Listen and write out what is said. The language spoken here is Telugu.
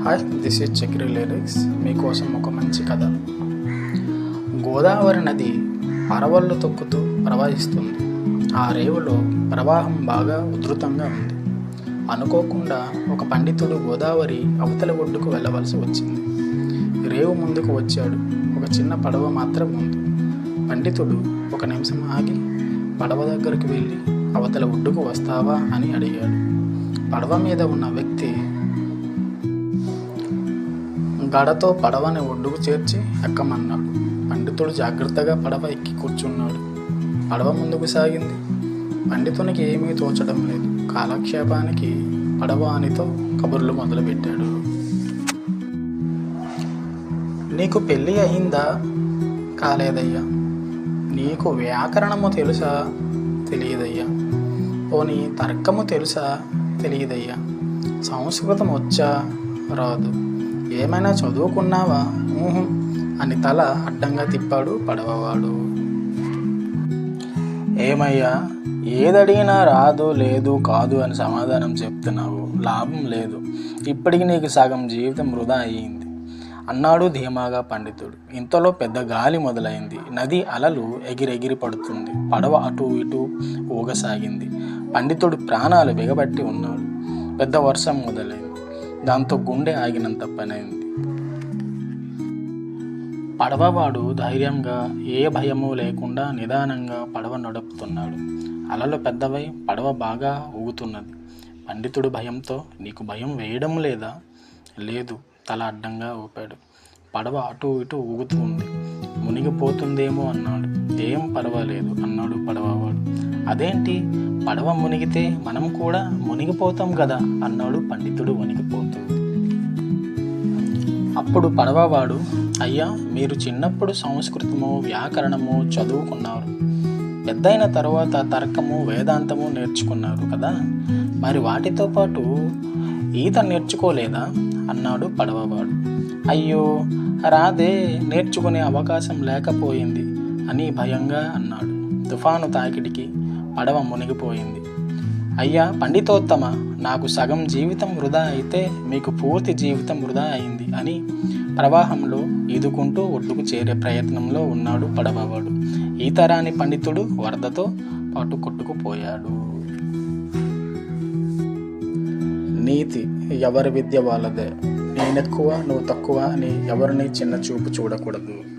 Hi, this is Chakri lyrics. మీకోసం ఒక మంచి కథ. గోదావరి నది పరవళ్ళు తొక్కుతూ ప్రవహిస్తుంది. ఆ రేవులో ప్రవాహం బాగా ఉధృతంగా ఉంది. అనుకోకుండా ఒక పండితుడు గోదావరి అవతల ఒడ్డుకు వెళ్ళవలసి వచ్చింది. రేవు ముందుకు వచ్చాడు. ఒక చిన్న పడవ మాత్రం ఉంది. పండితుడు ఒక నిమిషం ఆగి పడవ దగ్గరికి వెళ్ళి అవతల ఒడ్డుకు వస్తావా అని అడిగాడు. పడవ మీద ఉన్న వ్యక్తి గడతో పడవని ఒడ్డుకు చేర్చి ఎక్కమన్నాడు. పండితుడు జాగ్రత్తగా పడవ ఎక్కి కూర్చున్నాడు. పడవ ముందుకు సాగింది. పండితునికి ఏమీ తోచడం లేదు. కాలక్షేపానికి పడవ అనితో కబుర్లు మొదలుపెట్టాడు. నీకు పెళ్ళి అయిందా? కాలేదయ్యా. నీకు వ్యాకరణము తెలుసా? తెలియదయ్యా. పోనీ తర్కము తెలుసా? తెలియదయ్యా. సంస్కృతం వచ్చా? రాదు. ఏమైనా చదువుకున్నావా? అని తల అడ్డంగా తిప్పాడు పడవవాడు. ఏమయ్యా, ఏదడిగినా రాదు, లేదు, కాదు అని సమాధానం చెప్తున్నావు. లాభం లేదు. ఇప్పటికి నీకు సగం జీవితం వృధా అయ్యింది అన్నాడు ధీమాగా పండితుడు. ఇంతలో పెద్ద గాలి మొదలైంది. నది అలలు ఎగిరెగిరి పడుతుంది. పడవ అటు ఇటు ఊగసాగింది. పండితుడు ప్రాణాలు బిగబట్టి ఉన్నాడు. పెద్ద వర్షం మొదలైంది. దాంతో గుండె ఆగినంత పనైంది. పడవవాడు ధైర్యంగా, ఏ భయము లేకుండా నిదానంగా పడవ నడుపుతున్నాడు. అలలు పెద్దవై పడవ బాగా ఊగుతున్నది. పండితుడు భయంతో, నీకు భయం వేయడం లేదా? లేదు, తల అడ్డంగా ఊపాడు. పడవ అటు ఇటు ఊగుతూ ఉంది. మునిగిపోతుందేమో అన్నాడు. ఏం పర్వాలేదు అన్నాడు పడవవాడు. అదేంటి, పడవ మునిగితే మనం కూడా మునిగిపోతాం కదా అన్నాడు పండితుడు వణికిపోతూ. అప్పుడు పడవవాడు, అయ్యా, మీరు చిన్నప్పుడు సంస్కృతము, వ్యాకరణము చదువుకున్నారు. పెద్దయిన తర్వాత తర్కము, వేదాంతము నేర్చుకున్నారు కదా, మరి వాటితో పాటు ఈత నేర్చుకోలేదా అన్నాడు పడవవాడు. అయ్యో రాదే, నేర్చుకునే అవకాశం లేకపోయింది అని భయంగా అన్నాడు. తుఫాను తాకిడికి పడవ మునిగిపోయింది. అయ్యా పండితోత్తమ, నాకు సగం జీవితం వృధా అయితే మీకు పూర్తి జీవితం వృధా అయింది అని ప్రవాహంలో ఈదుకుంటూ ఒడ్డుకు చేరే ప్రయత్నంలో ఉన్నాడు పడవవాడు. ఈతరాని పండితుడు వరదతో పాటు కొట్టుకుపోయాడు. నీతి, ఎవరి విద్య వాళ్ళదే. నేనెక్కువ, నువ్వు తక్కువ అని ఎవరిని చిన్న చూపు చూడకూడదు.